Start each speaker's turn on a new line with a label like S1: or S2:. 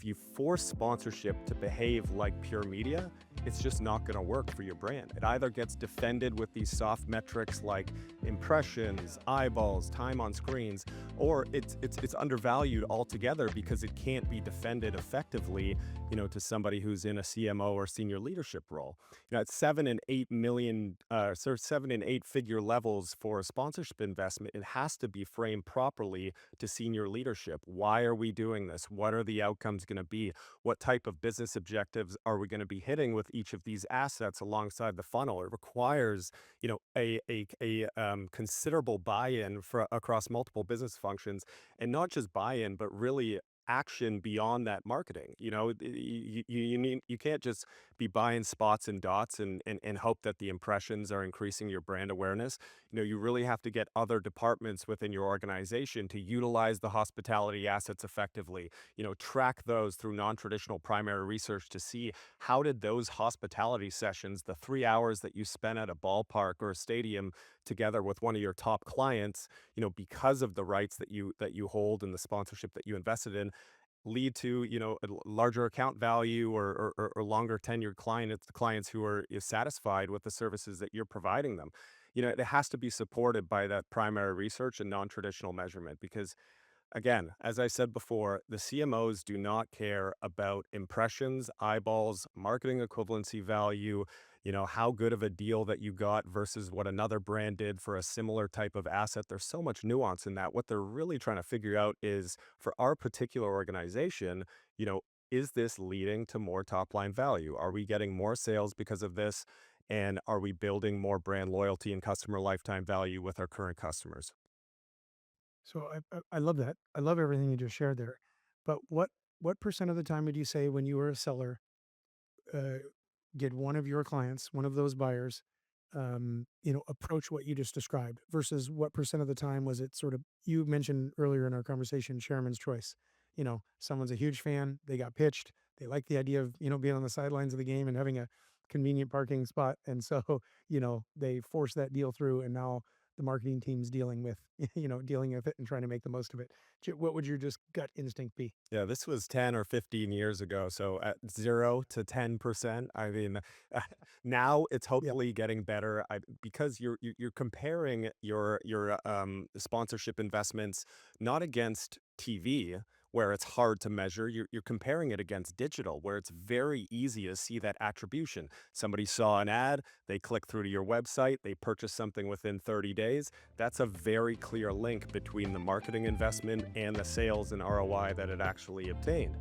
S1: you force sponsorship to behave like pure media, it's just not going to work for your brand. It either gets defended with these soft metrics like impressions, eyeballs, time on screens, or it's undervalued altogether because it can't be defended effectively, to somebody who's in a CMO or senior leadership role. At 7 and 8 figure levels for a sponsorship investment, it has to be framed properly to senior leadership. Why are we doing this? What are the outcomes going to be? What type of business objectives are we going to be hitting with each of these assets alongside the funnel? It requires, a considerable buy-in for across multiple business functions, and not just buy-in, but really action beyond that marketing. You can't just be buying spots and dots and hope that the impressions are increasing your brand awareness. You really have to get other departments within your organization to utilize the hospitality assets effectively. Track those through non-traditional primary research to see how did those hospitality sessions, the 3 hours that you spent at a ballpark or a stadium together with one of your top clients, because of the rights that you hold and the sponsorship that you invested in, lead to a larger account value or longer tenured clients who are satisfied with the services that you're providing them. It has to be supported by that primary research and non-traditional measurement, because again, as I said before, the CMOs do not care about impressions, eyeballs, marketing equivalency value, how good of a deal that you got versus what another brand did for a similar type of asset. There's so much nuance in that. What they're really trying to figure out is, for our particular organization, you know, is this leading to more top line value? Are we getting more sales because of this? And are we building more brand loyalty and customer lifetime value with our current customers?
S2: So I love that. I love everything you just shared there. But what percent of the time would you say when you were a seller, uh, did one of your clients, one of those buyers, approach what you just described versus what percent of the time was it sort of, you mentioned earlier in our conversation, chairman's choice. Someone's a huge fan, they got pitched, they like the idea of, being on the sidelines of the game and having a convenient parking spot. And so, they force that deal through and now the marketing team's dealing with, dealing with it and trying to make the most of it. What would your just gut instinct be?
S1: Yeah, this was 10 or 15 years ago. So at 0 to 10%, I mean, now it's
S2: Yeah.
S1: hopefully getting better. Because you're comparing your sponsorship investments not against TV, where it's hard to measure. You're comparing it against digital, where it's very easy to see that attribution. Somebody saw an ad, they click through to your website, they purchase something within 30 days. That's a very clear link between the marketing investment and the sales and ROI that it actually obtained.